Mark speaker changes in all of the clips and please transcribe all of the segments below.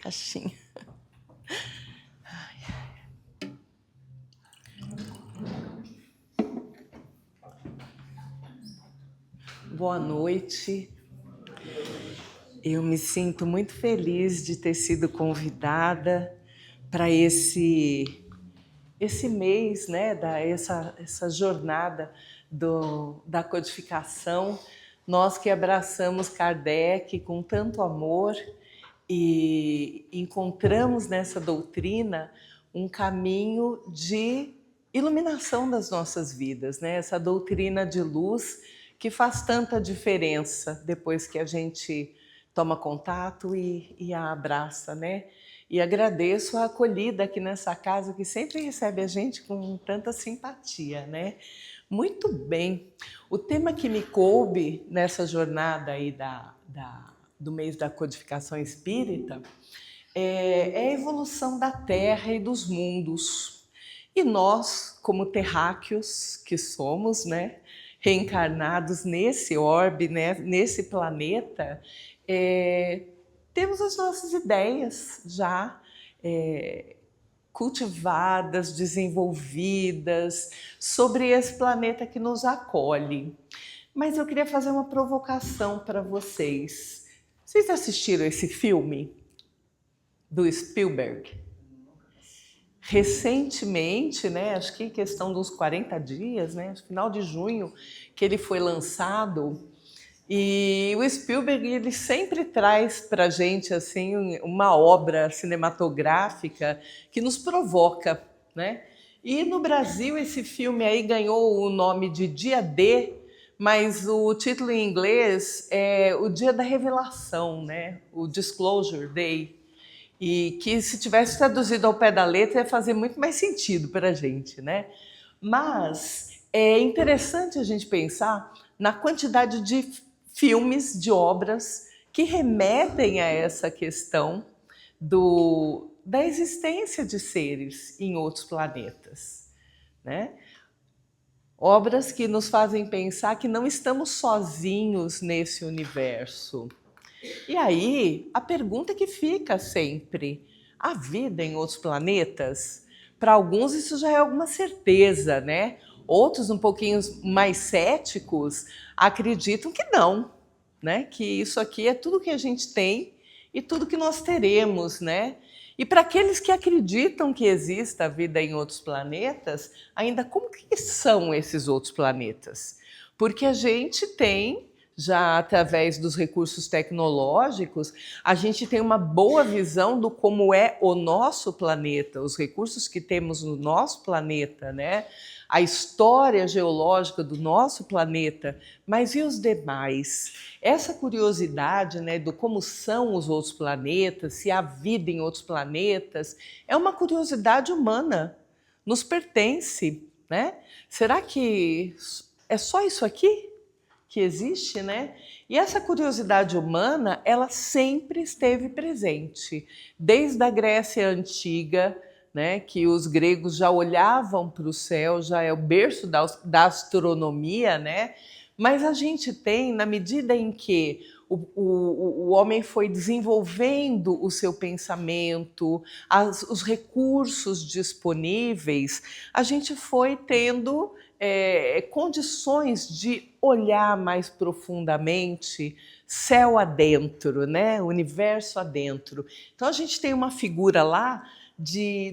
Speaker 1: caixinha. Boa noite. Eu me sinto muito feliz de ter sido convidada para esse mês, né, essa jornada da codificação. Nós que abraçamos Kardec com tanto amor e encontramos nessa doutrina um caminho de iluminação das nossas vidas, né? Essa doutrina de luz que faz tanta diferença depois que a gente toma contato e a abraça, né? E agradeço a acolhida aqui nessa casa que sempre recebe a gente com tanta simpatia, né? Muito bem. O tema que me coube nessa jornada aí do mês da codificação espírita é a evolução da Terra e dos mundos. E nós, como terráqueos que somos, né, reencarnados nesse orbe, né, nesse planeta, temos as nossas ideias já cultivadas, desenvolvidas sobre esse planeta que nos acolhe. Mas eu queria fazer uma provocação para vocês. Vocês assistiram esse filme do Spielberg? Recentemente, né, acho que questão dos 40 dias, né, final de junho, que ele foi lançado. E o Spielberg, ele sempre traz para a gente assim, uma obra cinematográfica que nos provoca, né? E no Brasil esse filme aí ganhou o nome de Dia D, mas o título em inglês é O Dia da Revelação, né? O Disclosure Day. E que se tivesse traduzido ao pé da letra ia fazer muito mais sentido para a gente, né? Mas é interessante a gente pensar na quantidade de filmes, de obras que remetem a essa questão da existência de seres em outros planetas, né? Obras que nos fazem pensar que não estamos sozinhos nesse universo. E aí, a pergunta que fica sempre: há vida em outros planetas? Para alguns isso já é alguma certeza, né? Outros, um pouquinho mais céticos, acreditam que não, né? Que isso aqui é tudo que a gente tem e tudo que nós teremos, né? E para aqueles que acreditam que exista vida em outros planetas, ainda como que são esses outros planetas? Porque a gente tem, já através dos recursos tecnológicos, a gente tem uma boa visão do como é o nosso planeta, os recursos que temos no nosso planeta, né? A história geológica do nosso planeta, mas e os demais? Essa curiosidade, né, do como são os outros planetas, se há vida em outros planetas, é uma curiosidade humana, nos pertence, né? Será que é só isso aqui que existe, né? E essa curiosidade humana, ela sempre esteve presente, desde a Grécia Antiga, né, que os gregos já olhavam para o céu, já é o berço da astronomia, né? Mas a gente tem, na medida em que o homem foi desenvolvendo o seu pensamento, os recursos disponíveis, a gente foi tendo condições de olhar mais profundamente, céu adentro, né? Universo adentro. Então a gente tem uma figura lá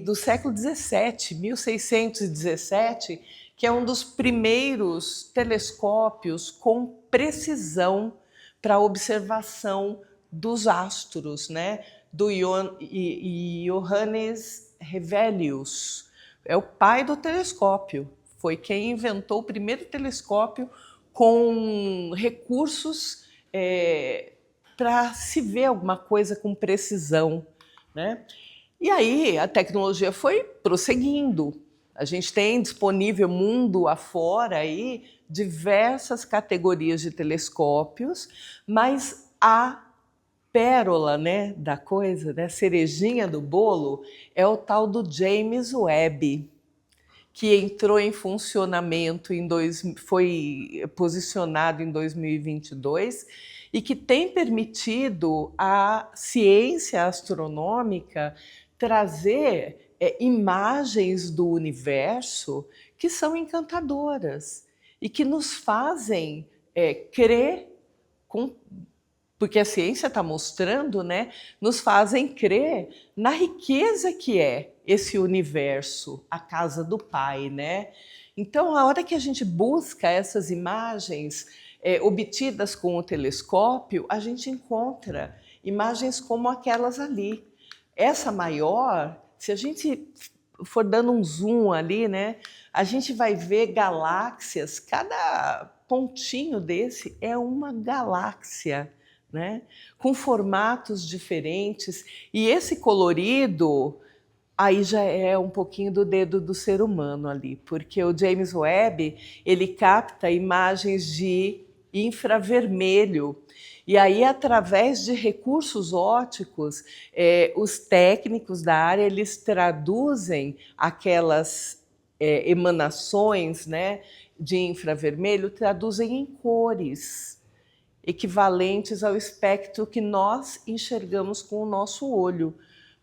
Speaker 1: do século XVII, 1617, que é um dos primeiros telescópios com precisão para observação dos astros, né? Do Johannes Hevelius. É o pai do telescópio. Foi quem inventou o primeiro telescópio com recursos para se ver alguma coisa com precisão, né? E aí a tecnologia foi prosseguindo. A gente tem disponível mundo afora aí diversas categorias de telescópios, mas a pérola, né, da coisa, né, cerejinha do bolo, é o tal do James Webb, que entrou em funcionamento, foi posicionado em 2022, e que tem permitido à ciência astronômica trazer imagens do universo que são encantadoras e que nos fazem crer, porque a ciência está mostrando, né, nos fazem crer na riqueza que é esse universo, a casa do Pai, né? Então, a hora que a gente busca essas imagens obtidas com o telescópio, a gente encontra imagens como aquelas ali. Essa maior, se a gente for dando um zoom ali, né, a gente vai ver galáxias, cada pontinho desse é uma galáxia, né, com formatos diferentes, e esse colorido aí já é um pouquinho do dedo do ser humano ali, porque o James Webb, ele capta imagens de infravermelho, e aí através de recursos ópticos, os técnicos da área, eles traduzem aquelas emanações, né, de infravermelho, traduzem em cores equivalentes ao espectro que nós enxergamos com o nosso olho.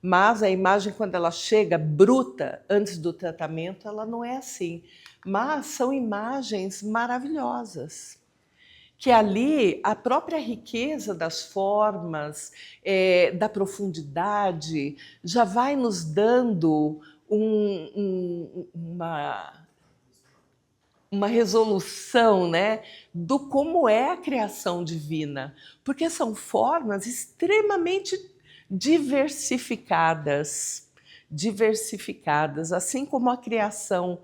Speaker 1: Mas a imagem, quando ela chega bruta, antes do tratamento, ela não é assim. Mas são imagens maravilhosas, que ali a própria riqueza das formas, da profundidade, já vai nos dando uma resolução, né, do como é a criação divina, porque são formas extremamente diversificadas, assim como a criação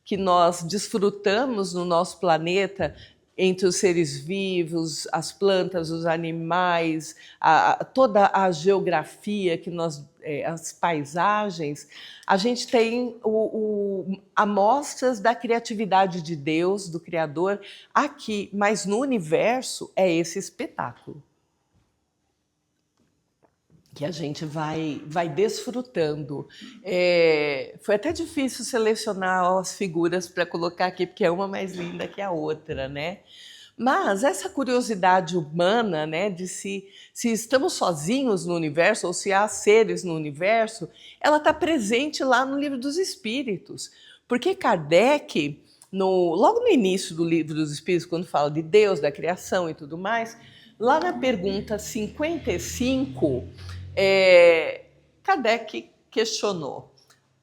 Speaker 1: que nós desfrutamos no nosso planeta, entre os seres vivos, as plantas, os animais, toda a geografia que nós, as paisagens, a gente tem amostras da criatividade de Deus, do Criador, aqui, mas no universo é esse espetáculo que a gente vai desfrutando. Foi até difícil selecionar as figuras para colocar aqui, porque é uma mais linda que a outra, né? Mas essa curiosidade humana, né, de se estamos sozinhos no universo ou se há seres no universo, ela está presente lá no Livro dos Espíritos. Porque Kardec, logo no início do Livro dos Espíritos, quando fala de Deus, da criação e tudo mais, lá na pergunta 55, Kardec questionou: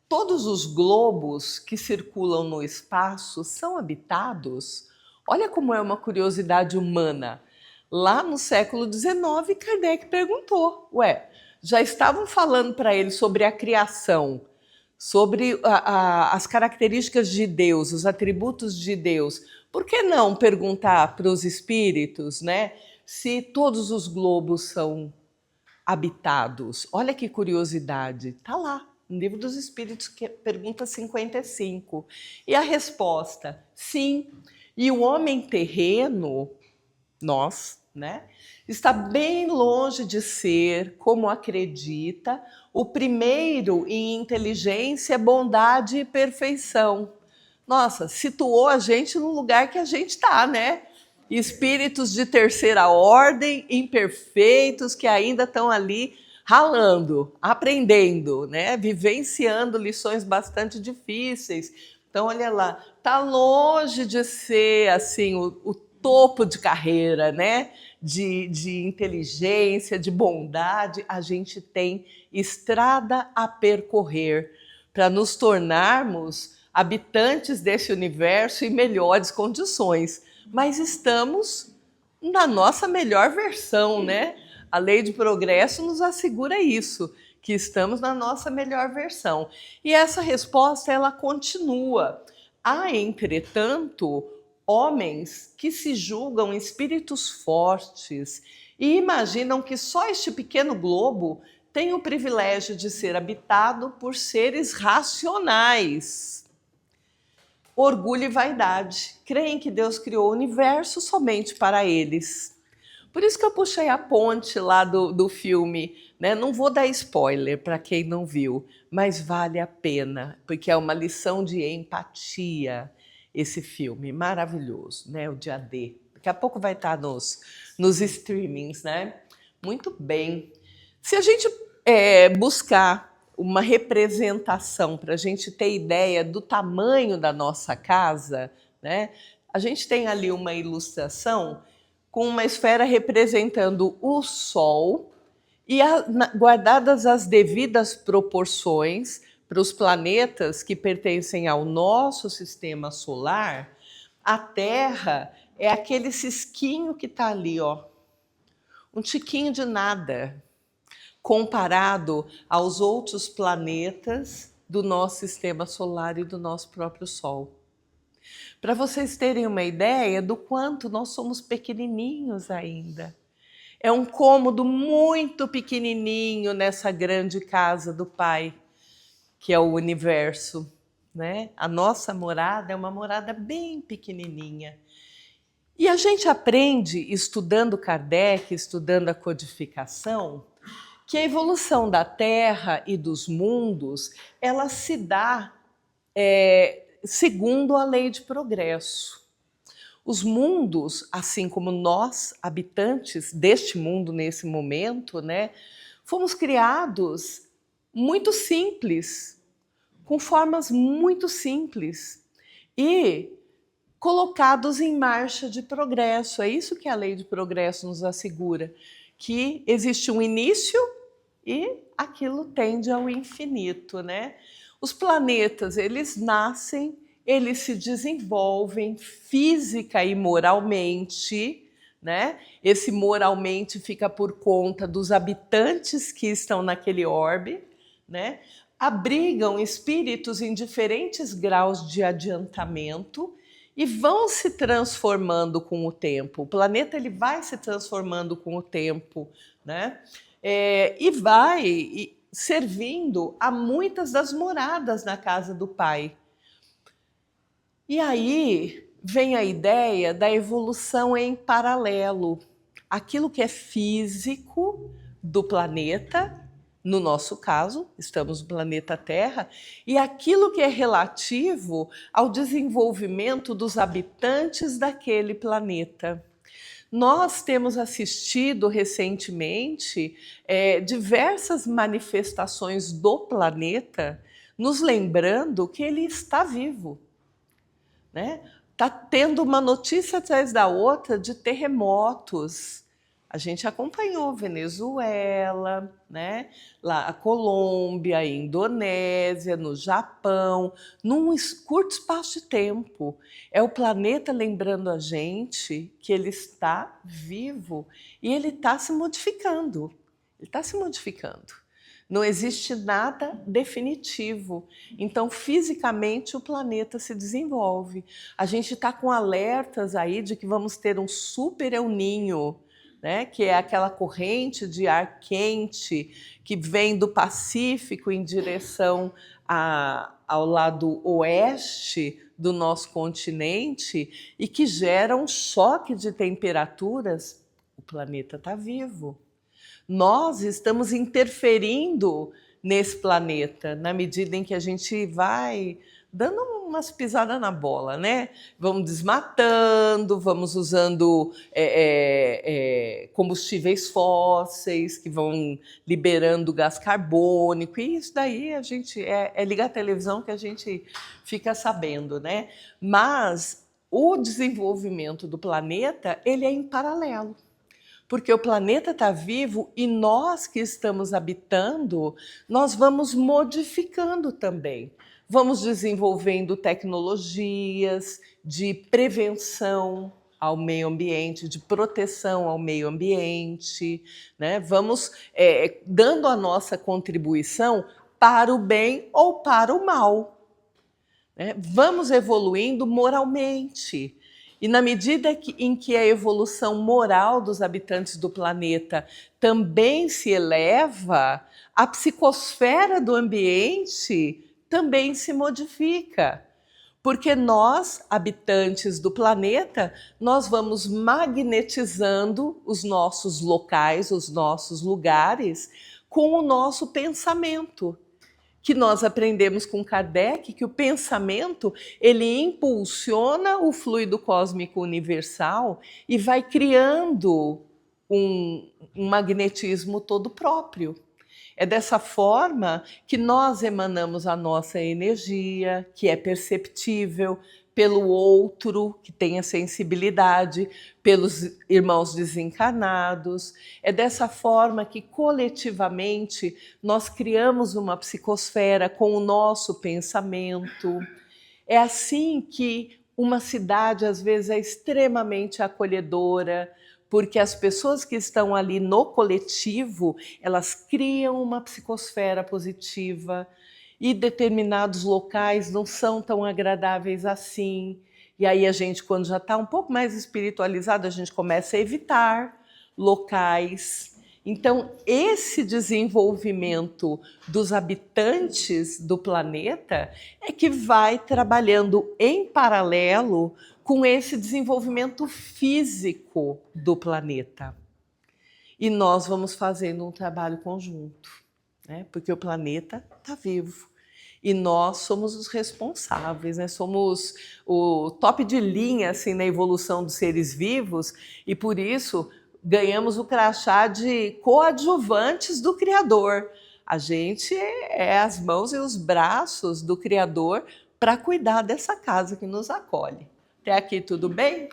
Speaker 1: todos os globos que circulam no espaço são habitados? Olha como é uma curiosidade humana. Lá no século XIX, Kardec perguntou: já estavam falando para ele sobre a criação, sobre as características de Deus, os atributos de Deus, por que não perguntar para os espíritos, né, se todos os globos são habitados? Olha que curiosidade, está lá no Livro dos Espíritos, que pergunta 55. E a resposta: sim. E o homem terreno, nós, né, está bem longe de ser, como acredita, o primeiro em inteligência, bondade e perfeição. Nossa, situou a gente no lugar que a gente está, né? Espíritos de terceira ordem, imperfeitos, que ainda estão ali ralando, aprendendo, né? Vivenciando lições bastante difíceis. Então, olha lá, está longe de ser assim o topo de carreira, né? De inteligência, de bondade. A gente tem estrada a percorrer para nos tornarmos habitantes desse universo em melhores condições. Mas estamos na nossa melhor versão, né? A lei de progresso nos assegura isso, que estamos na nossa melhor versão. E essa resposta, ela continua. Há, entretanto, homens que se julgam espíritos fortes e imaginam que só este pequeno globo tem o privilégio de ser habitado por seres racionais. Orgulho e vaidade. Creem que Deus criou o universo somente para eles. Por isso que eu puxei a ponte lá do filme né? Não vou dar spoiler para quem não viu, mas vale a pena, porque é uma lição de empatia esse filme maravilhoso, né? O Dia D. Daqui a pouco vai estar nos streamings, né? Muito bem. Se a gente buscar uma representação para a gente ter ideia do tamanho da nossa casa, né? A gente tem ali uma ilustração com uma esfera representando o Sol e guardadas as devidas proporções para os planetas que pertencem ao nosso sistema solar, a Terra é aquele cisquinho que está ali, ó, um tiquinho de nada, comparado aos outros planetas do nosso sistema solar e do nosso próprio Sol. Para vocês terem uma ideia do quanto nós somos pequenininhos ainda. É um cômodo muito pequenininho nessa grande casa do Pai, que é o universo, né? A nossa morada é uma morada bem pequenininha. E a gente aprende, estudando Kardec, estudando a codificação, que a evolução da Terra e dos mundos, ela se dá segundo a lei de progresso. Os mundos, assim como nós, habitantes deste mundo nesse momento, né, fomos criados muito simples, com formas muito simples e colocados em marcha de progresso. É isso que a lei de progresso nos assegura, que existe um início e aquilo tende ao infinito, né? Os planetas, eles nascem, eles se desenvolvem física e moralmente, né? Esse moralmente fica por conta dos habitantes que estão naquele orbe, né? Abrigam espíritos em diferentes graus de adiantamento e vão se transformando com o tempo. O planeta ele vai se transformando com o tempo, né? E vai servindo a muitas das moradas na casa do Pai. E aí vem a ideia da evolução em paralelo. Aquilo que é físico do planeta, no nosso caso, estamos no planeta Terra, e aquilo que é relativo ao desenvolvimento dos habitantes daquele planeta. Nós temos assistido recentemente diversas manifestações do planeta, nos lembrando que ele está vivo, né? Está tendo uma notícia atrás da outra de terremotos. A gente acompanhou Venezuela, né? Lá a Colômbia, a Indonésia, no Japão, num curto espaço de tempo. É o planeta lembrando a gente que ele está vivo e ele está se modificando. Ele está se modificando. Não existe nada definitivo. Então, fisicamente, o planeta se desenvolve. A gente está com alertas aí de que vamos ter um super El Niño, né? Que é aquela corrente de ar quente que vem do Pacífico em direção ao lado oeste do nosso continente e que gera um choque de temperaturas. O planeta está vivo. Nós estamos interferindo nesse planeta na medida em que a gente vai dando umas pisadas na bola, né? Vamos desmatando, vamos usando combustíveis fósseis que vão liberando gás carbônico, e isso daí a gente ligar a televisão que a gente fica sabendo, né? Mas o desenvolvimento do planeta, ele é em paralelo. Porque o planeta está vivo e nós que estamos habitando, nós vamos modificando também. Vamos desenvolvendo tecnologias de prevenção ao meio ambiente, de proteção ao meio ambiente, né? Vamos dando a nossa contribuição para o bem ou para o mal, né? Vamos evoluindo moralmente. E na medida em que a evolução moral dos habitantes do planeta também se eleva, a psicosfera do ambiente também se modifica. Porque nós, habitantes do planeta, nós vamos magnetizando os nossos locais, os nossos lugares, com o nosso pensamento. Que nós aprendemos com Kardec que o pensamento ele impulsiona o fluido cósmico universal e vai criando um magnetismo todo próprio. É dessa forma que nós emanamos a nossa energia, que é perceptível pelo outro, que tem a sensibilidade, pelos irmãos desencarnados. É dessa forma que, coletivamente, nós criamos uma psicosfera com o nosso pensamento. É assim que uma cidade, às vezes, é extremamente acolhedora, porque as pessoas que estão ali no coletivo, elas criam uma psicosfera positiva e determinados locais não são tão agradáveis assim. E aí a gente, quando já está um pouco mais espiritualizado, a gente começa a evitar locais. Então, esse desenvolvimento dos habitantes do planeta é que vai trabalhando em paralelo com esse desenvolvimento físico do planeta. E nós vamos fazendo um trabalho conjunto, né? Porque o planeta está vivo. E nós somos os responsáveis, né? Somos o top de linha assim, na evolução dos seres vivos e, por isso, ganhamos o crachá de coadjuvantes do Criador. A gente é as mãos e os braços do Criador para cuidar dessa casa que nos acolhe. Até aqui tudo bem?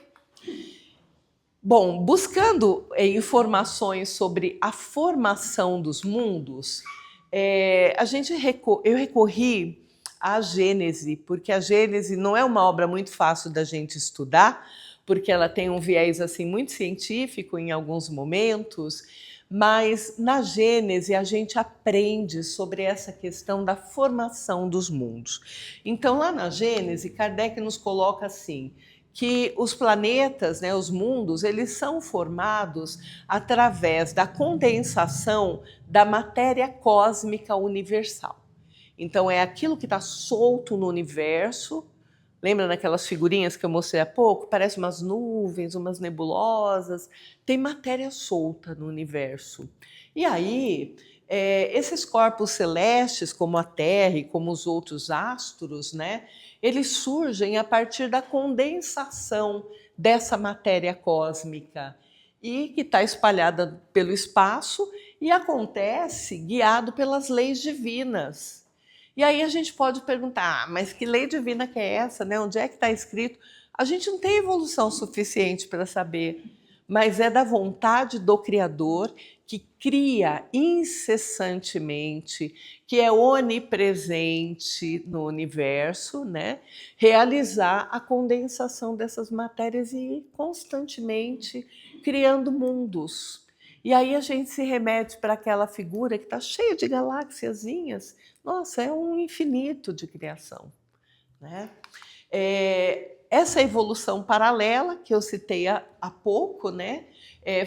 Speaker 1: Bom, buscando informações sobre a formação dos mundos, eu recorri à Gênese, porque a Gênese não é uma obra muito fácil da gente estudar, porque ela tem um viés assim muito científico em alguns momentos, mas na Gênese a gente aprende sobre essa questão da formação dos mundos. Então, lá na Gênese, Kardec nos coloca assim, que os planetas, né, os mundos, eles são formados através da condensação da matéria cósmica universal. Então, é aquilo que está solto no universo. Lembra daquelas figurinhas que eu mostrei há pouco? Parece umas nuvens, umas nebulosas. Tem matéria solta no universo. E aí, esses corpos celestes, como a Terra e como os outros astros, né, eles surgem a partir da condensação dessa matéria cósmica e que está espalhada pelo espaço e acontece guiado pelas leis divinas. E aí a gente pode perguntar, mas que lei divina que é essa, né? Onde é que está escrito? A gente não tem evolução suficiente para saber, mas é da vontade do Criador que cria incessantemente, que é onipresente no universo, né? Realizar a condensação dessas matérias e ir constantemente criando mundos. E aí a gente se remete para aquela figura que está cheia de galáxiazinhas. Nossa, é um infinito de criação, né? Essa evolução paralela que eu citei há pouco, né,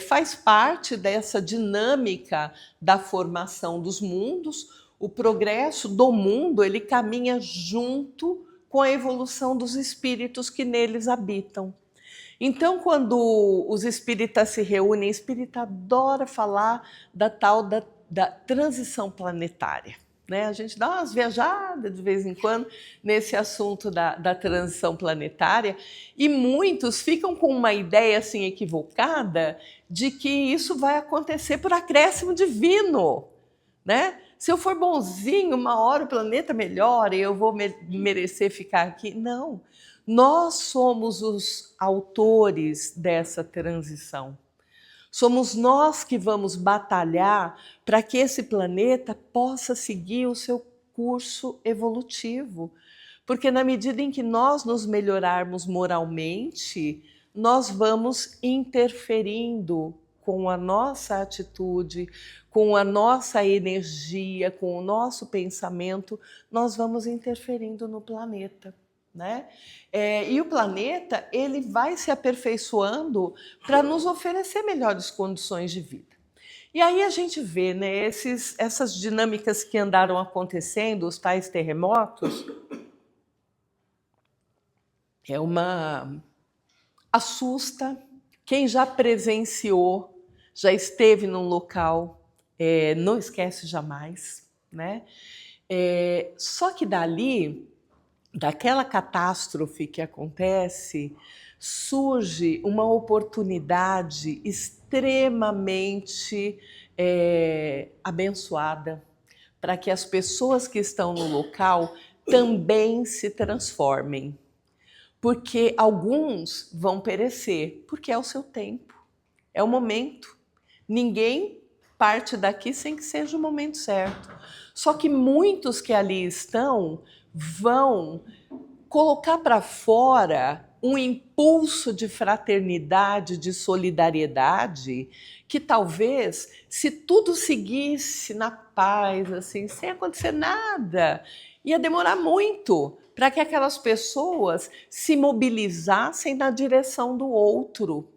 Speaker 1: faz parte dessa dinâmica da formação dos mundos. O progresso do mundo ele caminha junto com a evolução dos espíritos que neles habitam. Então, quando os espíritas se reúnem, espírita adora falar da tal da transição planetária. Né? A gente dá umas viajadas de vez em quando nesse assunto da transição planetária e muitos ficam com uma ideia assim equivocada de que isso vai acontecer por acréscimo divino, né? Se eu for bonzinho, uma hora o planeta melhora e eu vou merecer ficar aqui. Não, nós somos os autores dessa transição. Somos nós que vamos batalhar para que esse planeta possa seguir o seu curso evolutivo. Porque na medida em que nós nos melhorarmos moralmente, nós vamos interferindo com a nossa atitude, com a nossa energia, com o nosso pensamento, nós vamos interferindo no planeta. Né? E o planeta ele vai se aperfeiçoando para nos oferecer melhores condições de vida. E aí a gente vê, né, essas dinâmicas que andaram acontecendo, os tais terremotos, assusta quem já presenciou, já esteve num local não esquece jamais, né? Só que dali, daquela catástrofe que acontece, surge uma oportunidade extremamente abençoada para que as pessoas que estão no local também se transformem. Porque alguns vão perecer, porque é o seu tempo, é o momento. Ninguém parte daqui sem que seja o momento certo. Só que muitos que ali estão vão colocar para fora um impulso de fraternidade, de solidariedade, que talvez, se tudo seguisse na paz, assim, sem acontecer nada, ia demorar muito para que aquelas pessoas se mobilizassem na direção do outro.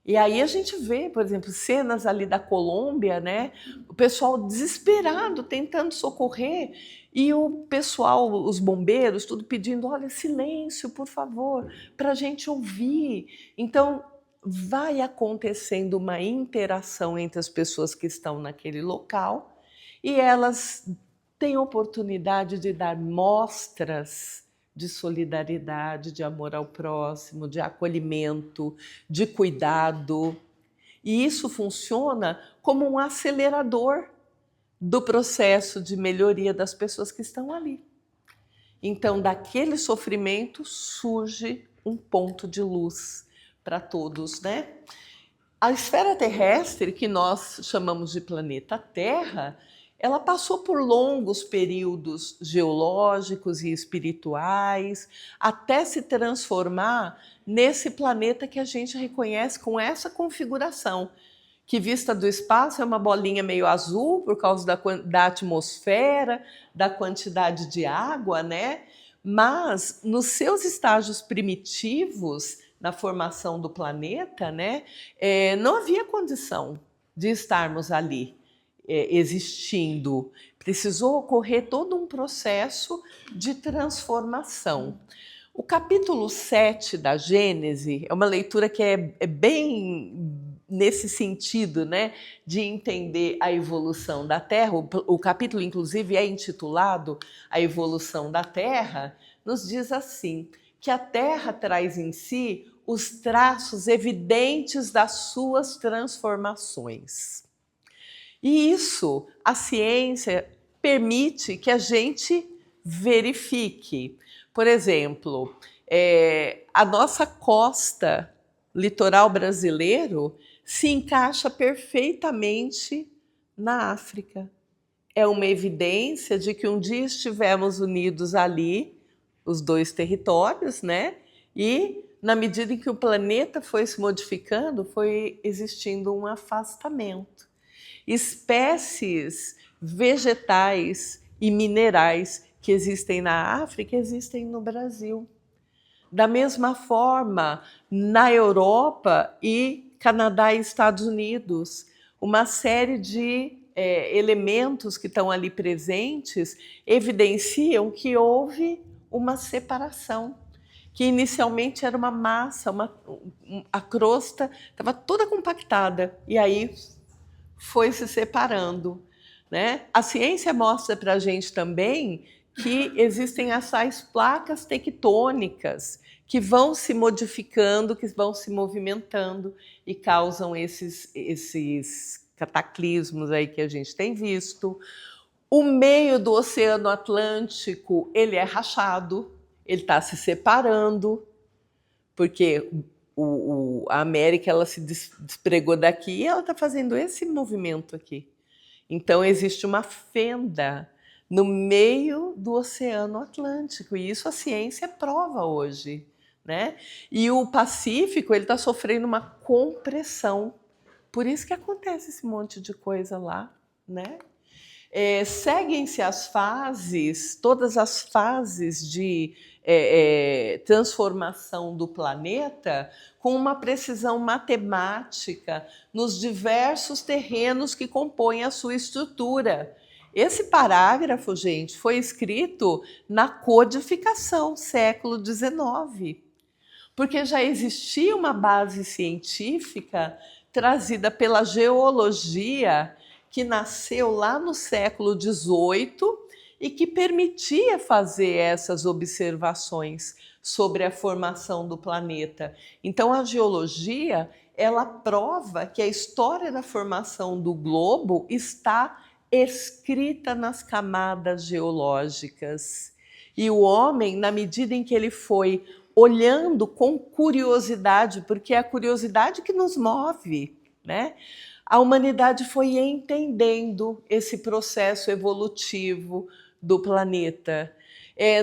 Speaker 1: E aí a gente vê, por exemplo, cenas ali da Colômbia, né? O pessoal desesperado tentando socorrer e o pessoal, os bombeiros, tudo pedindo, olha, silêncio, por favor, para a gente ouvir. Então, vai acontecendo uma interação entre as pessoas que estão naquele local e elas têm oportunidade de dar mostras de solidariedade, de amor ao próximo, de acolhimento, de cuidado. E isso funciona como um acelerador do processo de melhoria das pessoas que estão ali. Então, daquele sofrimento surge um ponto de luz para todos, né? A esfera terrestre, que nós chamamos de planeta Terra, ela passou por longos períodos geológicos e espirituais, até se transformar nesse planeta que a gente reconhece com essa configuração, que vista do espaço é uma bolinha meio azul por causa da atmosfera, da quantidade de água, né? Mas nos seus estágios primitivos, na formação do planeta, né, não havia condição de estarmos ali existindo. Precisou ocorrer todo um processo de transformação. O capítulo 7 da Gênese é uma leitura que é bem nesse sentido, né, de entender a evolução da Terra. O capítulo, inclusive, é intitulado A Evolução da Terra, nos diz assim, que a Terra traz em si os traços evidentes das suas transformações. E isso, a ciência permite que a gente verifique. Por exemplo, a nossa costa litoral brasileiro se encaixa perfeitamente na África. É uma evidência de que um dia estivemos unidos ali, os dois territórios, né? E na medida em que o planeta foi se modificando, foi existindo um afastamento. Espécies vegetais e minerais que existem na África existem no Brasil. Da mesma forma, na Europa e Canadá e Estados Unidos, uma série de elementos que estão ali presentes evidenciam que houve uma separação, que inicialmente era uma massa, a crosta estava toda compactada e aí foi se separando, né? A ciência mostra para a gente também que existem essas placas tectônicas que vão se modificando, que vão se movimentando e causam esses cataclismos aí que a gente tem visto. O meio do Oceano Atlântico, ele é rachado, ele está se separando, porque a América ela se despregou daqui e ela está fazendo esse movimento aqui. Então, existe uma fenda no meio do Oceano Atlântico, e isso a ciência prova hoje, né? E o Pacífico ele está sofrendo uma compressão, por isso que acontece esse monte de coisa lá, né? Seguem-se as fases, todas as fases de transformação do planeta com uma precisão matemática nos diversos terrenos que compõem a sua estrutura. Esse parágrafo, gente, foi escrito na codificação, século XIX, porque já existia uma base científica trazida pela geologia que nasceu lá no século XVIII e que permitia fazer essas observações sobre a formação do planeta. Então, a geologia, ela prova que a história da formação do globo está escrita nas camadas geológicas. E o homem, na medida em que ele foi olhando com curiosidade, porque é a curiosidade que nos move, né? A humanidade foi entendendo esse processo evolutivo do planeta.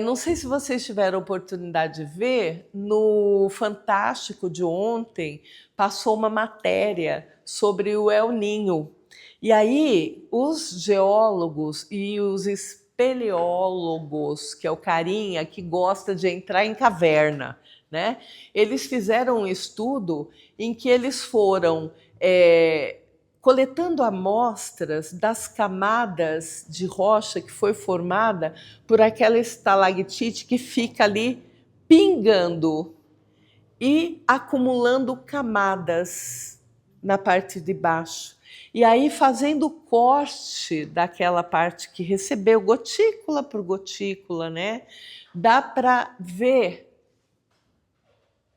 Speaker 1: Não sei se vocês tiveram a oportunidade de ver, no Fantástico de ontem passou uma matéria sobre o El Niño. E aí os geólogos e os espeleólogos, que é o carinha que gosta de entrar em caverna, né? Eles fizeram um estudo em que eles foram coletando amostras das camadas de rocha que foi formada por aquela estalactite que fica ali pingando e acumulando camadas na parte de baixo. E aí, fazendo o corte daquela parte que recebeu gotícula por gotícula, né? Dá para ver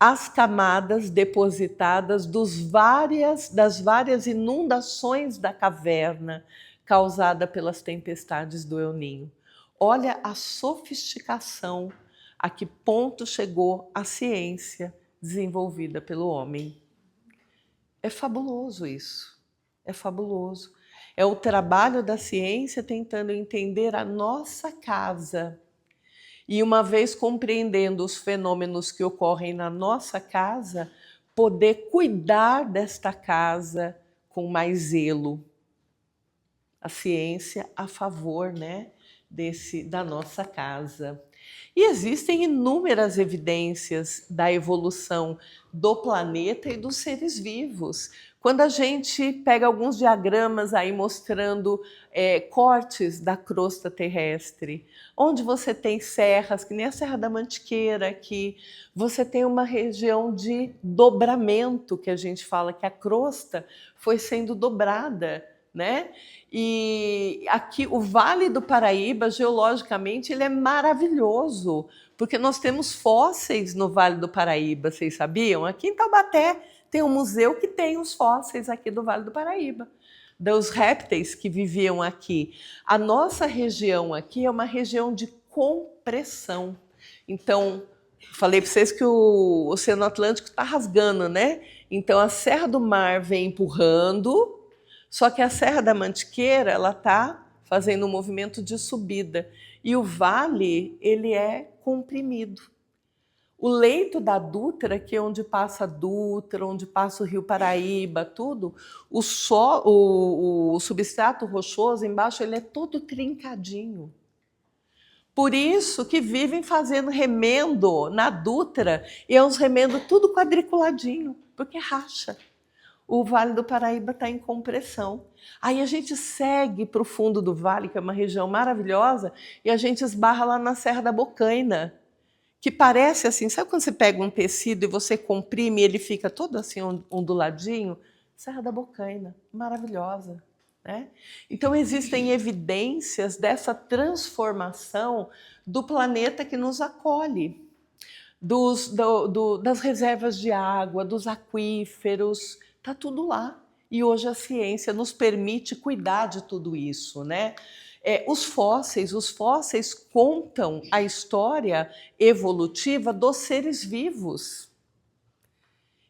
Speaker 1: as camadas depositadas das várias inundações da caverna causada pelas tempestades do El Niño. Olha a sofisticação, a que ponto chegou a ciência desenvolvida pelo homem. É fabuloso isso, é fabuloso. É o trabalho da ciência tentando entender a nossa casa. E uma vez compreendendo os fenômenos que ocorrem na nossa casa, poder cuidar desta casa com mais zelo. A ciência a favor, né, da nossa casa. E existem inúmeras evidências da evolução do planeta e dos seres vivos. Quando a gente pega alguns diagramas aí mostrando cortes da crosta terrestre, onde você tem serras, que nem a Serra da Mantiqueira aqui, você tem uma região de dobramento, que a gente fala que a crosta foi sendo dobrada, né? E aqui o Vale do Paraíba, geologicamente, ele é maravilhoso, porque nós temos fósseis no Vale do Paraíba, vocês sabiam? Aqui em Taubaté tem um museu que tem os fósseis aqui do Vale do Paraíba, dos répteis que viviam aqui. A nossa região aqui é uma região de compressão. Então, falei para vocês que o Oceano Atlântico está rasgando, né? Então, a Serra do Mar vem empurrando, só que a Serra da Mantiqueira, ela está fazendo um movimento de subida. E o vale, ele é comprimido. O leito da Dutra, que é onde passa a Dutra, onde passa o Rio Paraíba, tudo, o substrato rochoso embaixo, ele é todo trincadinho. Por isso que vivem fazendo remendo na Dutra, e é uns remendos tudo quadriculadinho, porque racha. O Vale do Paraíba está em compressão. Aí a gente segue para o fundo do vale, que é uma região maravilhosa, e a gente esbarra lá na Serra da Bocaina, que parece assim, sabe quando você pega um tecido e você comprime e ele fica todo assim onduladinho? Serra da Bocaina, maravilhosa, né? Então existem evidências dessa transformação do planeta que nos acolhe, das reservas de água, dos aquíferos, está tudo lá. E hoje a ciência nos permite cuidar de tudo isso, né? Os fósseis contam a história evolutiva dos seres vivos.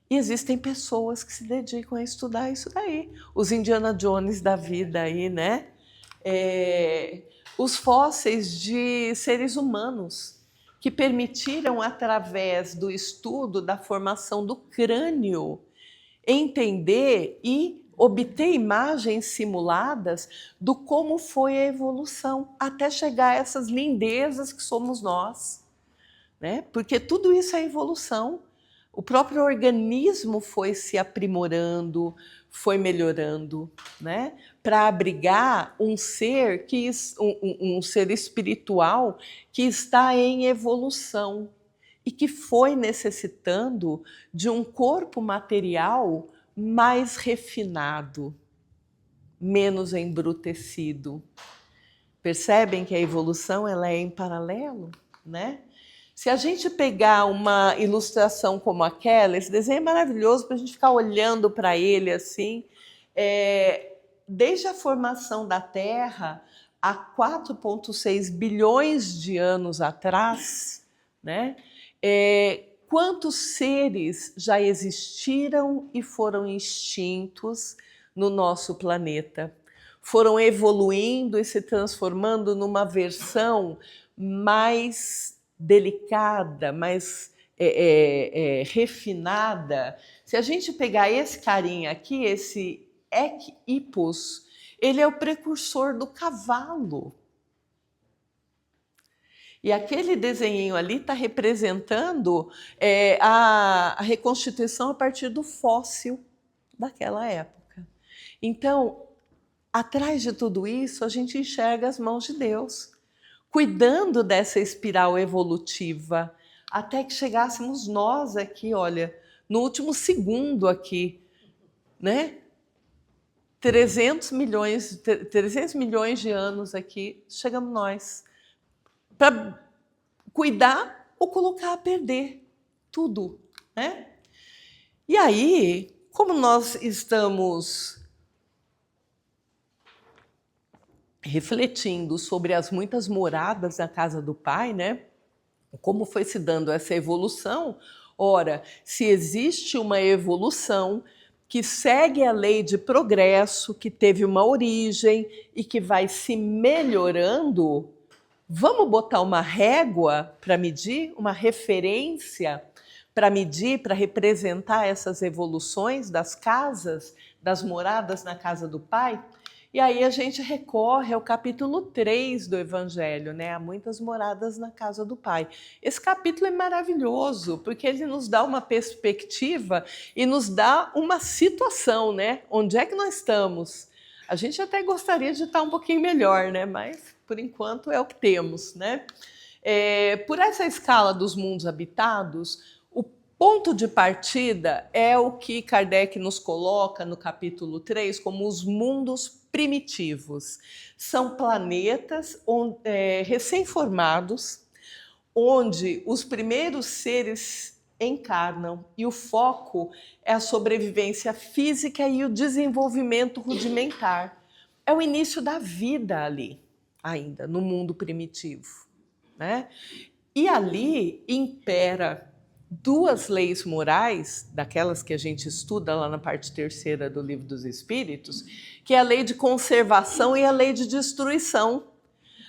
Speaker 1: E existem pessoas que se dedicam a estudar isso daí. Os Indiana Jones da vida aí, né? Os fósseis de seres humanos que permitiram, através do estudo da formação do crânio, entender e obter imagens simuladas do como foi a evolução, até chegar a essas lindezas que somos nós, né? Porque tudo isso é evolução. O próprio organismo foi se aprimorando, foi melhorando, né? Para abrigar um ser um ser espiritual que está em evolução e que foi necessitando de um corpo material mais refinado. menos embrutecido. Percebem que a evolução ela é em paralelo, né? Se a gente pegar uma ilustração como aquela, esse desenho é maravilhoso para a gente ficar olhando para ele assim, desde a formação da Terra há 4,6 bilhões de anos atrás, né? Quantos seres já existiram e foram extintos no nosso planeta? Foram evoluindo e se transformando numa versão mais delicada, mais refinada. Se a gente pegar esse carinha aqui, esse Equipus, ele é o precursor do cavalo. E aquele desenho ali está representando a reconstituição a partir do fóssil daquela época. Então, atrás de tudo isso, a gente enxerga as mãos de Deus, cuidando dessa espiral evolutiva, até que chegássemos nós aqui, olha, no último segundo aqui, né? 300 milhões de anos aqui, chegamos nós, para cuidar ou colocar a perder tudo, né? E aí, como nós estamos refletindo sobre as muitas moradas na casa do Pai, né? Como foi se dando essa evolução? Ora, se existe uma evolução que segue a lei de progresso, que teve uma origem e que vai se melhorando, vamos botar uma régua para medir, uma referência para medir, para representar essas evoluções das casas, das moradas na casa do Pai? E aí a gente recorre ao capítulo 3 do Evangelho, né? Há muitas moradas na casa do Pai. Esse capítulo é maravilhoso, porque ele nos dá uma perspectiva e nos dá uma situação, né? Onde é que nós estamos? A gente até gostaria de estar um pouquinho melhor, né? Mas, por enquanto, é o que temos, né? Por essa escala dos mundos habitados, o ponto de partida é o que Kardec nos coloca no capítulo 3 como os mundos primitivos. São planetas recém-formados, onde os primeiros seres encarnam e o foco é a sobrevivência física e o desenvolvimento rudimentar. É o início da vida ali, ainda, no mundo primitivo, né? E ali impera duas leis morais, daquelas que a gente estuda lá na parte terceira do Livro dos Espíritos, que é a lei de conservação e a lei de destruição.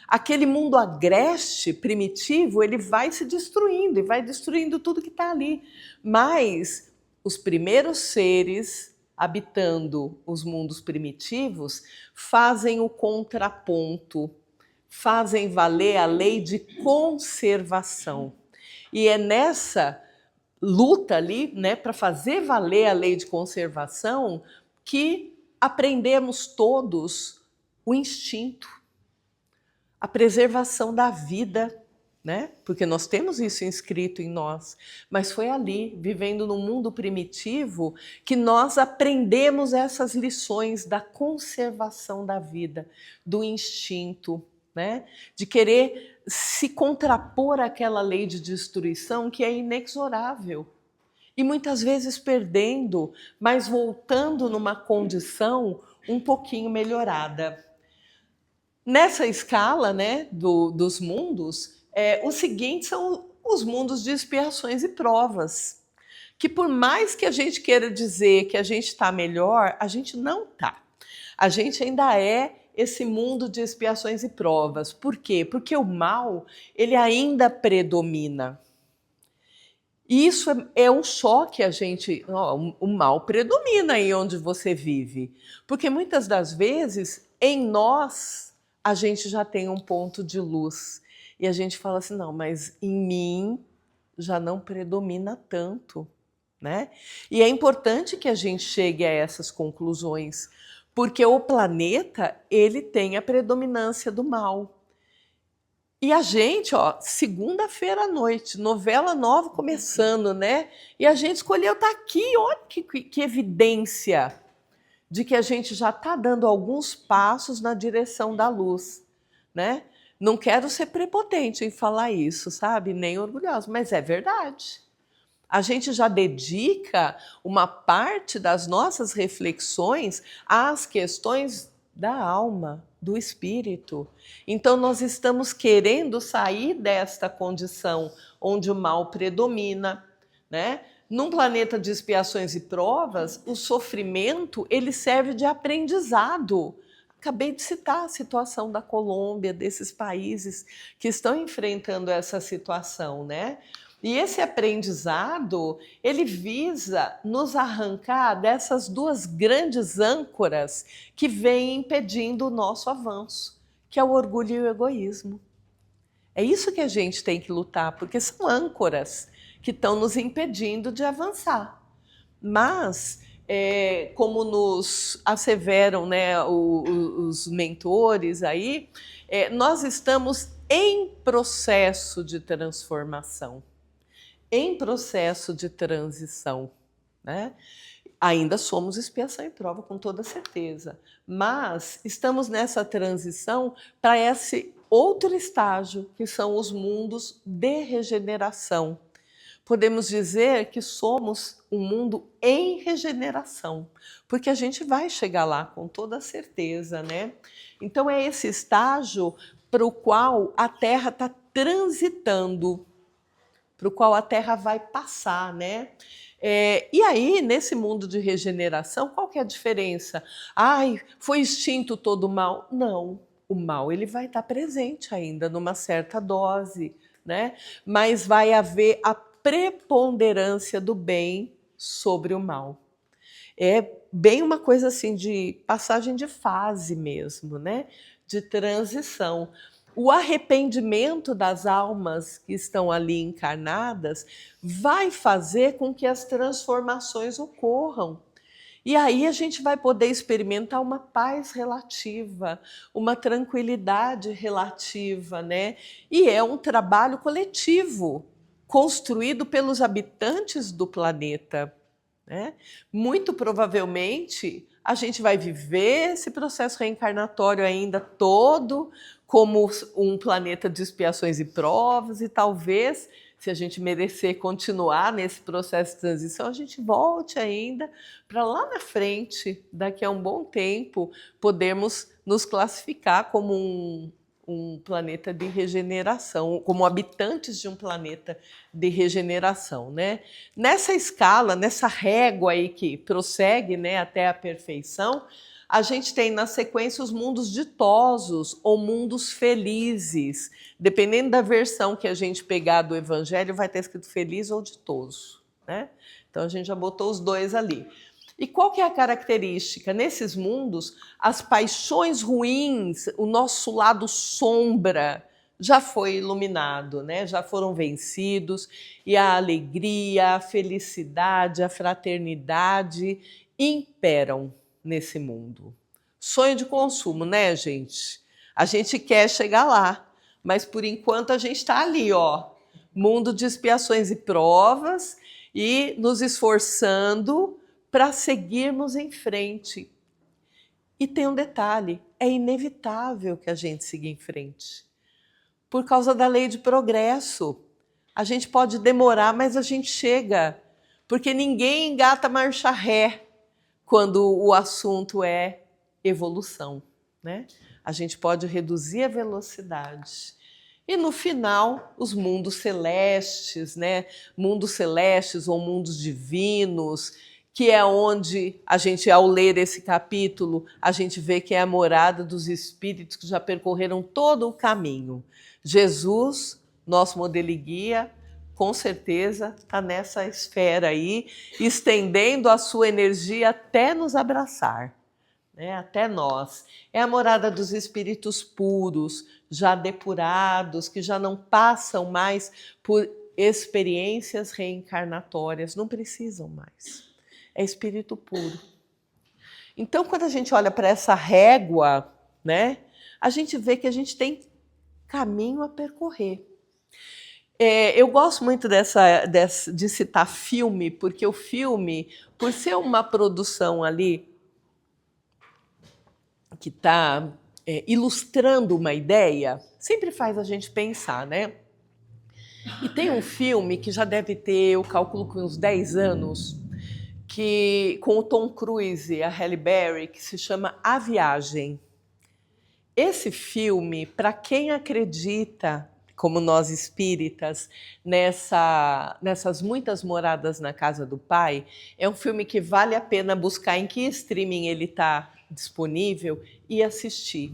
Speaker 1: Aquele mundo agreste, primitivo, ele vai se destruindo e vai destruindo tudo que está ali. Mas os primeiros seres habitando os mundos primitivos fazem o contraponto, fazem valer a lei de conservação. E é nessa luta ali, né, para fazer valer a lei de conservação, que aprendemos todos o instinto, a preservação da vida, né? Porque nós temos isso inscrito em nós. Mas foi ali, vivendo num mundo primitivo, que nós aprendemos essas lições da conservação da vida, do instinto, né? De querer se contrapor àquela lei de destruição que é inexorável. E muitas vezes perdendo, mas voltando numa condição um pouquinho melhorada. Nessa escala, né, dos mundos, os seguintes são os mundos de expiações e provas. Que por mais que a gente queira dizer que a gente está melhor, a gente não está. A gente ainda é esse mundo de expiações e provas. Por quê? Porque o mal, ele ainda predomina. E isso é um choque a gente... o mal predomina aí onde você vive. Porque muitas das vezes, em nós, a gente já tem um ponto de luz. E a gente fala assim, não, mas em mim já não predomina tanto, né? E é importante que a gente chegue a essas conclusões, porque o planeta, ele tem a predominância do mal. E a gente, segunda-feira à noite, novela nova começando, né? E a gente escolheu estar aqui, olha que evidência de que a gente já está dando alguns passos na direção da luz, né? Não quero ser prepotente em falar isso, sabe? Nem orgulhosa, mas é verdade. A gente já dedica uma parte das nossas reflexões às questões da alma, do espírito. Então, nós estamos querendo sair desta condição onde o mal predomina, né? Num planeta de expiações e provas, o sofrimento ele serve de aprendizado. Acabei de citar a situação da Colômbia, desses países que estão enfrentando essa situação, né? E esse aprendizado, ele visa nos arrancar dessas duas grandes âncoras que vêm impedindo o nosso avanço, que é o orgulho e o egoísmo. É isso que a gente tem que lutar, porque são âncoras que estão nos impedindo de avançar. Mas, como nos asseveram, né, os mentores aí, nós estamos em processo de transformação, em processo de transição, né? Ainda somos expiação e prova, com toda certeza, mas estamos nessa transição para esse outro estágio, que são os mundos de regeneração. Podemos dizer que somos um mundo em regeneração, porque a gente vai chegar lá com toda certeza, né? Então é esse estágio para o qual a Terra está transitando, para o qual a Terra vai passar, né? E aí, nesse mundo de regeneração, qual que é a diferença? Ai, foi extinto todo o mal? Não, o mal ele vai estar presente ainda, numa certa dose, né? Mas vai haver a preponderância do bem sobre o mal. É bem uma coisa assim de passagem de fase mesmo, né? De transição. O arrependimento das almas que estão ali encarnadas vai fazer com que as transformações ocorram. E aí a gente vai poder experimentar uma paz relativa, uma tranquilidade relativa, né? E é um trabalho coletivo, construído pelos habitantes do planeta, né? Muito provavelmente a gente vai viver esse processo reencarnatório ainda todo como um planeta de expiações e provas, e talvez, se a gente merecer continuar nesse processo de transição, a gente volte ainda para lá na frente, daqui a um bom tempo, podermos nos classificar como um planeta de regeneração, como habitantes de um planeta de regeneração, né? Nessa escala, nessa régua aí que prossegue, né, até a perfeição, a gente tem na sequência os mundos ditosos ou mundos felizes. Dependendo da versão que a gente pegar do Evangelho, vai estar escrito feliz ou ditoso, né? Então a gente já botou os dois ali. E qual que é a característica? Nesses mundos, as paixões ruins, o nosso lado sombra, já foi iluminado, né? Já foram vencidos, e a alegria, a felicidade, a fraternidade imperam nesse mundo. Sonho de consumo, né, gente? A gente quer chegar lá, mas por enquanto a gente está ali, ó, mundo de expiações e provas, e nos esforçando para seguirmos em frente. E tem um detalhe, é inevitável que a gente siga em frente, por causa da lei de progresso. A gente pode demorar, mas a gente chega, porque ninguém engata marcha ré quando o assunto é evolução, né? A gente pode reduzir a velocidade. E no final, os mundos celestes, né? Mundos celestes ou mundos divinos, que é onde a gente, ao ler esse capítulo, a gente vê que é a morada dos espíritos que já percorreram todo o caminho. Jesus, nosso modelo e guia, com certeza está nessa esfera aí, estendendo a sua energia até nos abraçar, né? Até nós. É a morada dos espíritos puros, já depurados, que já não passam mais por experiências reencarnatórias, não precisam mais. É espírito puro. Então, quando a gente olha para essa régua, né, a gente vê que a gente tem caminho a percorrer. Eu gosto muito de citar filme, porque o filme, por ser uma produção ali que está ilustrando uma ideia, sempre faz a gente pensar, né? E tem um filme que já deve ter, eu calculo que uns 10 anos, que, com o Tom Cruise e a Halle Berry, que se chama A Viagem. Esse filme, para quem acredita, como nós espíritas, nessas muitas moradas na casa do Pai, é um filme que vale a pena buscar em que streaming ele está disponível e assistir.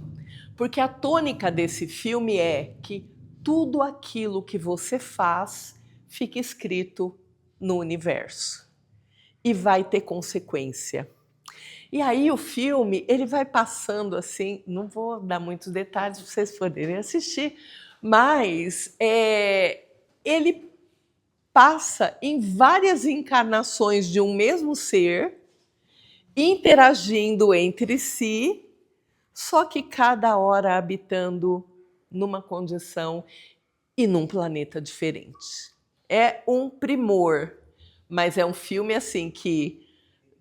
Speaker 1: Porque a tônica desse filme é que tudo aquilo que você faz fica escrito no universo e vai ter consequência. E aí o filme, ele vai passando assim, não vou dar muitos detalhes para vocês poderem assistir, mas ele passa em várias encarnações de um mesmo ser, interagindo entre si, só que cada hora habitando numa condição e num planeta diferente. É um primor, mas é um filme assim que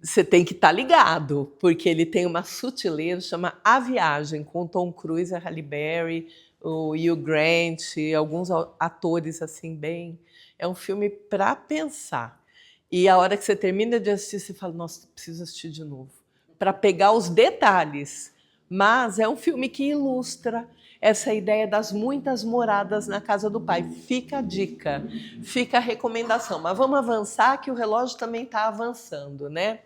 Speaker 1: você tem que estar ligado, porque ele tem uma sutileza, chama A Viagem, com Tom Cruise, a Halle Berry, o Hugh Grant, alguns atores assim bem... É um filme para pensar. E a hora que você termina de assistir, você fala, nossa, preciso assistir de novo, para pegar os detalhes. Mas é um filme que ilustra essa ideia das muitas moradas na casa do Pai. Fica a dica, fica a recomendação. Mas vamos avançar, que o relógio também está avançando, né?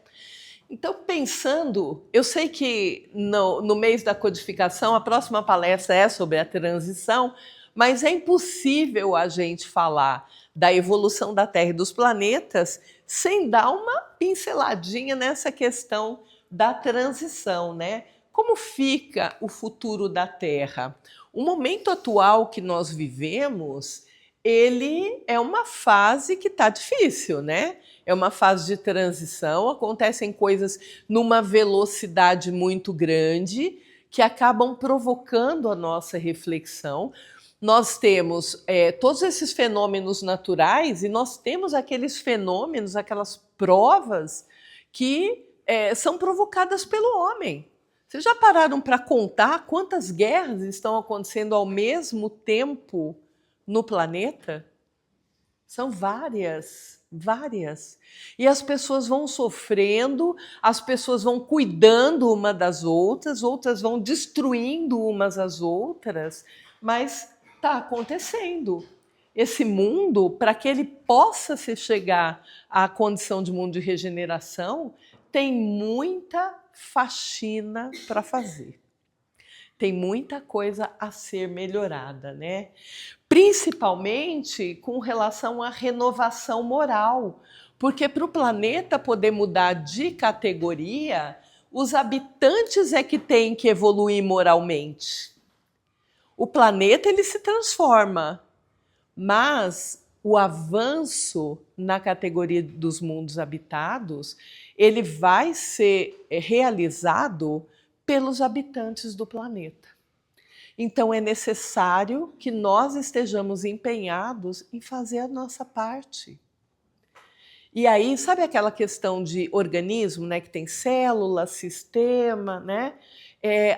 Speaker 1: Então, pensando, eu sei que no mês da codificação, a próxima palestra é sobre a transição, mas é impossível a gente falar da evolução da Terra e dos planetas sem dar uma pinceladinha nessa questão da transição, né? Como fica o futuro da Terra? O momento atual que nós vivemos, ele é uma fase que está difícil, né? É uma fase de transição, acontecem coisas numa velocidade muito grande que acabam provocando a nossa reflexão. Nós temos todos esses fenômenos naturais e nós temos aqueles fenômenos, aquelas provas que são provocadas pelo homem. Vocês já pararam para contar quantas guerras estão acontecendo ao mesmo tempo no planeta? São várias, várias. E as pessoas vão sofrendo, as pessoas vão cuidando uma das outras, outras vão destruindo umas às outras, mas está acontecendo. Esse mundo, para que ele possa se chegar à condição de mundo de regeneração, tem muita faxina para fazer. Tem muita coisa a ser melhorada, né? Principalmente com relação à renovação moral, porque para o planeta poder mudar de categoria, os habitantes é que têm que evoluir moralmente. O planeta ele se transforma, mas o avanço na categoria dos mundos habitados, ele vai ser realizado pelos habitantes do planeta. Então é necessário que nós estejamos empenhados em fazer a nossa parte. E aí, sabe aquela questão de organismo, né, que tem célula, sistema, né?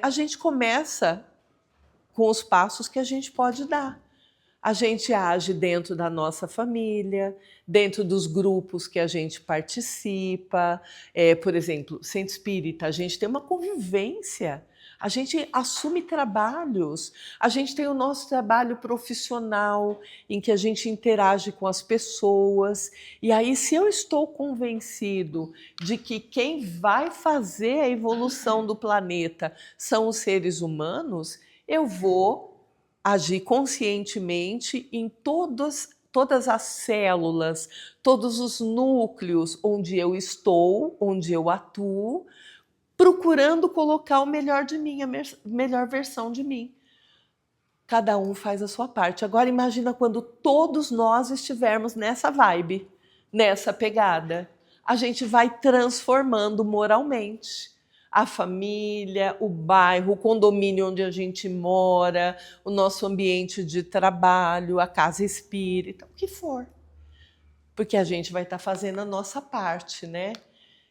Speaker 1: A gente começa com os passos que a gente pode dar. A gente age dentro da nossa família, dentro dos grupos que a gente participa. Por exemplo, centro espírita, a gente tem uma convivência, a gente assume trabalhos, a gente tem o nosso trabalho profissional, em que a gente interage com as pessoas. E aí, se eu estou convencido de que quem vai fazer a evolução do planeta são os seres humanos, eu vou agir conscientemente em todas as células, todos os núcleos onde eu estou, onde eu atuo, procurando colocar o melhor de mim, a melhor versão de mim. Cada um faz a sua parte. Agora imagina quando todos nós estivermos nessa vibe, nessa pegada. A gente vai transformando moralmente a família, o bairro, o condomínio onde a gente mora, o nosso ambiente de trabalho, a casa espírita, o que for. Porque a gente vai estar fazendo a nossa parte, né?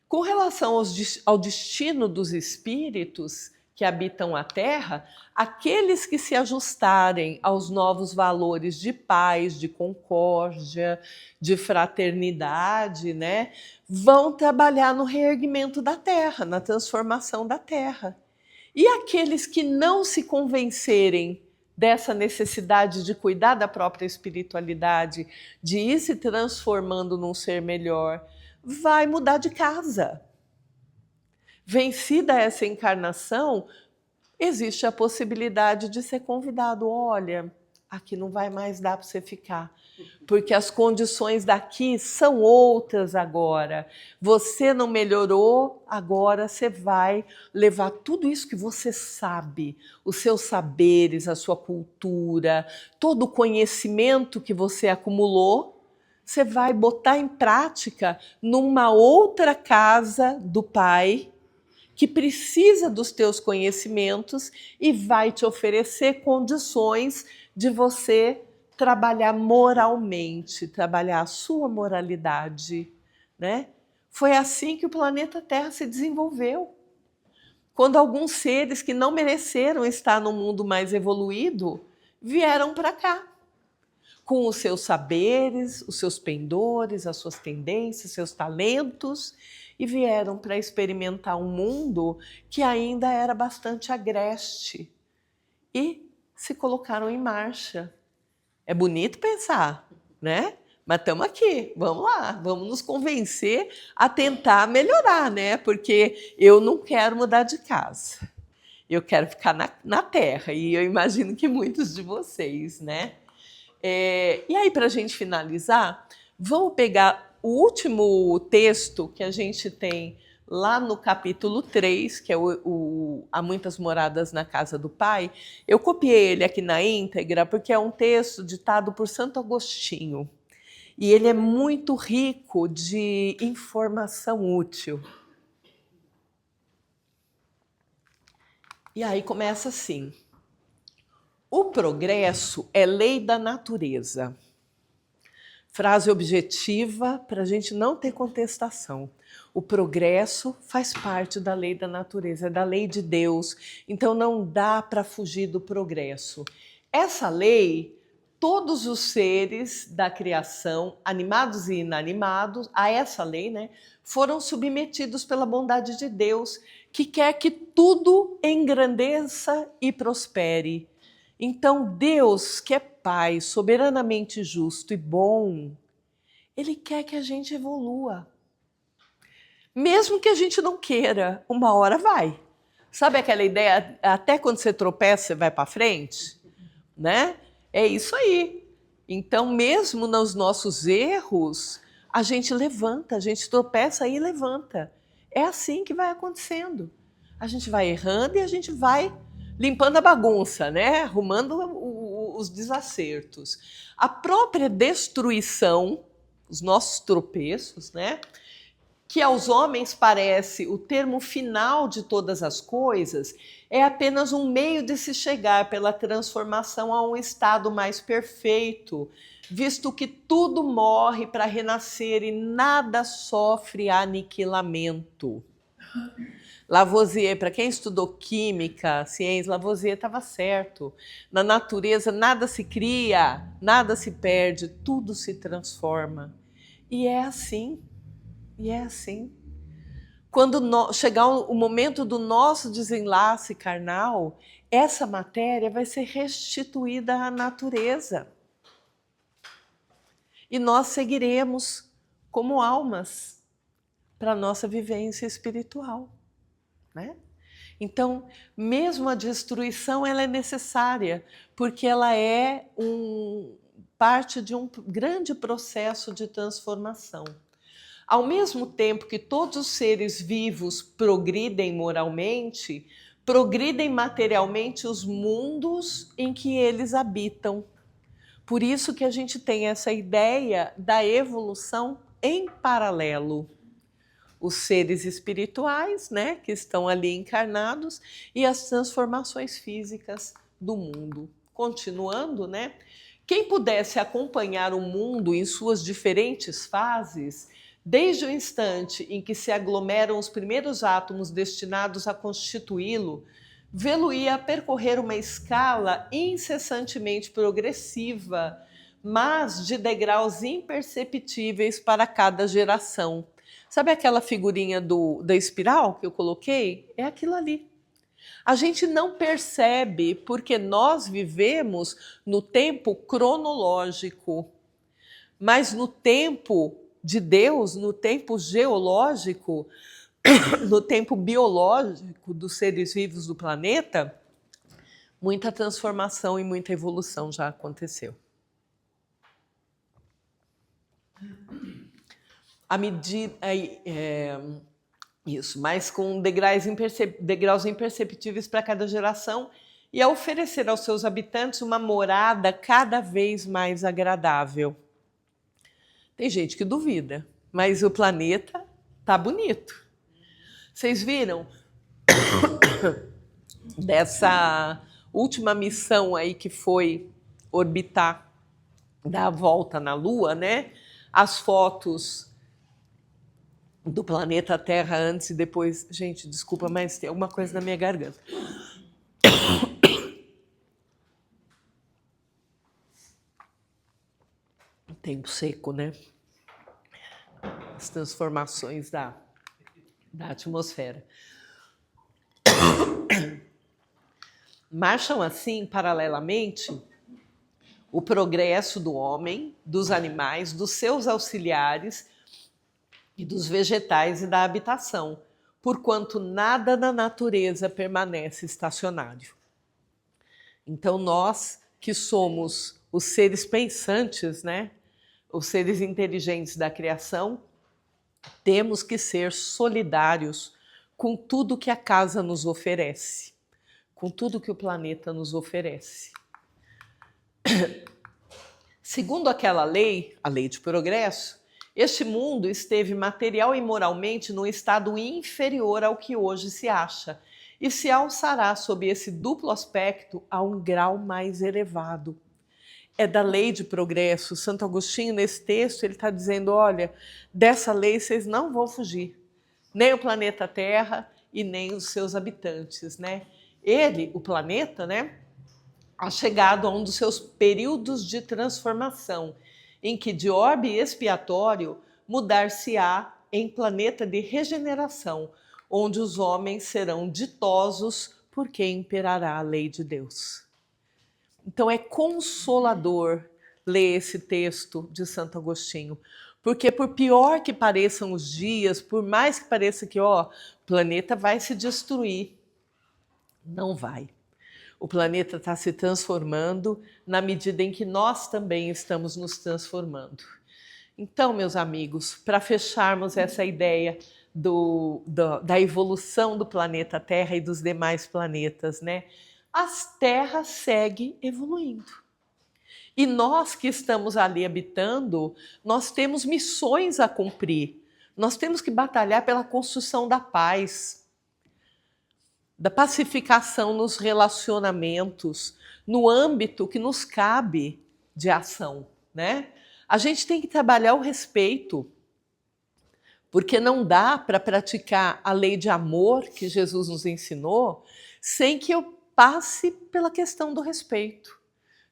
Speaker 1: Com relação ao destino dos espíritos, que habitam a Terra, aqueles que se ajustarem aos novos valores de paz, de concórdia, de fraternidade, né, vão trabalhar no reerguimento da Terra, na transformação da Terra. E aqueles que não se convencerem dessa necessidade de cuidar da própria espiritualidade, de ir se transformando num ser melhor, vai mudar de casa. Vencida essa encarnação, existe a possibilidade de ser convidado. Olha, aqui não vai mais dar para você ficar, porque as condições daqui são outras agora. Você não melhorou, agora você vai levar tudo isso que você sabe, os seus saberes, a sua cultura, todo o conhecimento que você acumulou, você vai botar em prática numa outra casa do Pai, que precisa dos teus conhecimentos e vai te oferecer condições de você trabalhar moralmente, trabalhar a sua moralidade, né? Foi assim que o planeta Terra se desenvolveu. Quando alguns seres que não mereceram estar no mundo mais evoluído vieram para cá, com os seus saberes, os seus pendores, as suas tendências, seus talentos, e vieram para experimentar um mundo que ainda era bastante agreste e se colocaram em marcha. É bonito pensar, né? Mas estamos aqui, vamos lá, vamos nos convencer a tentar melhorar, né? Porque eu não quero mudar de casa, eu quero ficar na Terra, e eu imagino que muitos de vocês, né? E aí, para a gente finalizar, vamos pegar o último texto que a gente tem lá no capítulo 3, que é Há Muitas Moradas na Casa do Pai. Eu copiei ele aqui na íntegra porque é um texto ditado por Santo Agostinho. E ele é muito rico de informação útil. E aí começa assim. O progresso é lei da natureza. Frase objetiva para a gente não ter contestação. O progresso faz parte da lei da natureza, é da lei de Deus. Então não dá para fugir do progresso. Essa lei, todos os seres da criação, animados e inanimados, a essa lei, né, foram submetidos pela bondade de Deus, que quer que tudo engrandeça e prospere. Então, Deus, que é Pai, soberanamente justo e bom, Ele quer que a gente evolua. Mesmo que a gente não queira, uma hora vai. Sabe aquela ideia, até quando você tropeça, você vai para frente? Né? É isso aí. Então, mesmo nos nossos erros, a gente levanta, a gente tropeça e levanta. É assim que vai acontecendo. A gente vai errando e a gente vai limpando a bagunça, né? Arrumando os desacertos. A própria destruição, os nossos tropeços, né? Que aos homens parece o termo final de todas as coisas, é apenas um meio de se chegar pela transformação a um estado mais perfeito, visto que tudo morre para renascer e nada sofre aniquilamento. Lavoisier, para quem estudou química, ciência, Lavoisier estava certo. Na natureza nada se cria, nada se perde, tudo se transforma. E é assim. E é assim. Quando chegar o momento do nosso desenlace carnal, essa matéria vai ser restituída à natureza. E nós seguiremos como almas para a nossa vivência espiritual. Né? Então, mesmo a destruição ela é necessária, porque ela é parte de um grande processo de transformação. Ao mesmo tempo que todos os seres vivos progridem moralmente, progridem materialmente os mundos em que eles habitam. Por isso que a gente tem essa ideia da evolução em paralelo. Os seres espirituais, né, que estão ali encarnados, e as transformações físicas do mundo. Continuando, né, quem pudesse acompanhar o mundo em suas diferentes fases, desde o instante em que se aglomeram os primeiros átomos destinados a constituí-lo, vê-lo-ia percorrer uma escala incessantemente progressiva, mas de degraus imperceptíveis para cada geração. Sabe aquela figurinha da espiral que eu coloquei? É aquilo ali. A gente não percebe porque nós vivemos no tempo cronológico, mas no tempo de Deus, no tempo geológico, no tempo biológico dos seres vivos do planeta, muita transformação e muita evolução já aconteceu. À medida, isso, mas com degraus imperceptíveis para cada geração e a oferecer aos seus habitantes uma morada cada vez mais agradável. Tem gente que duvida, mas o planeta tá bonito. Vocês viram dessa última missão aí que foi orbitar, dar a volta na Lua, né? As fotos do planeta Terra antes e depois. Gente, desculpa, mas tem alguma coisa na minha garganta. Tempo seco, né? As transformações da atmosfera. Marcham assim, paralelamente, o progresso do homem, dos animais, dos seus auxiliares e dos vegetais e da habitação, porquanto nada na natureza permanece estacionário. Então nós que somos os seres pensantes, né? Os seres inteligentes da criação, temos que ser solidários com tudo que a casa nos oferece, com tudo que o planeta nos oferece. Segundo aquela lei, a lei de progresso, este mundo esteve material e moralmente num estado inferior ao que hoje se acha e se alçará sob esse duplo aspecto a um grau mais elevado. É da lei de progresso. Santo Agostinho, nesse texto, ele está dizendo, olha, dessa lei vocês não vão fugir, nem o planeta Terra e nem os seus habitantes, né? Ele, o planeta, né, ha chegado a um dos seus períodos de transformação, em que de orbe expiatório mudar-se-á em planeta de regeneração, onde os homens serão ditosos porque imperará a lei de Deus. Então é consolador ler esse texto de Santo Agostinho, porque por pior que pareçam os dias, por mais que pareça que o planeta vai se destruir, não vai. O planeta está se transformando na medida em que nós também estamos nos transformando. Então, meus amigos, para fecharmos essa ideia da evolução do planeta Terra e dos demais planetas, né? A Terra segue evoluindo. E nós que estamos ali habitando, nós temos missões a cumprir. Nós temos que batalhar pela construção da paz, da pacificação nos relacionamentos, no âmbito que nos cabe de ação, né? A gente tem que trabalhar o respeito, porque não dá para praticar a lei de amor que Jesus nos ensinou sem que eu passe pela questão do respeito,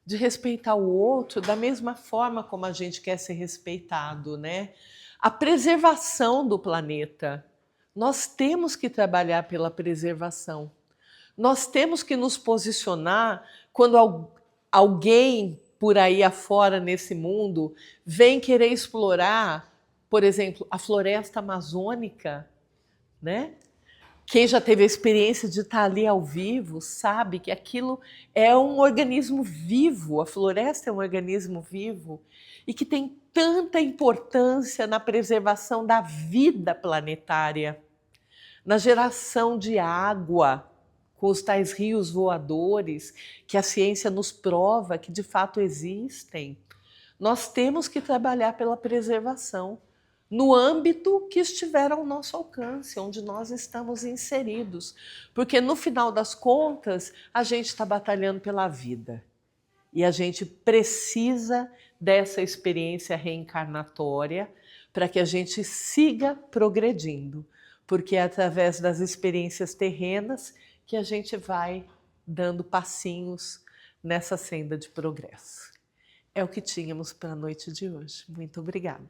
Speaker 1: de respeitar o outro da mesma forma como a gente quer ser respeitado, né? A preservação do planeta. Nós temos que trabalhar pela preservação. Nós temos que nos posicionar quando alguém por aí afora nesse mundo vem querer explorar, por exemplo, a floresta amazônica, né? Quem já teve a experiência de estar ali ao vivo sabe que aquilo é um organismo vivo, a floresta é um organismo vivo e que tem tanta importância na preservação da vida planetária, na geração de água, com os tais rios voadores, que a ciência nos prova que de fato existem. Nós temos que trabalhar pela preservação, no âmbito que estiver ao nosso alcance, onde nós estamos inseridos. Porque no final das contas, a gente está batalhando pela vida. E a gente precisa dessa experiência reencarnatória para que a gente siga progredindo. Porque é através das experiências terrenas que a gente vai dando passinhos nessa senda de progresso. É o que tínhamos para a noite de hoje. Muito obrigada.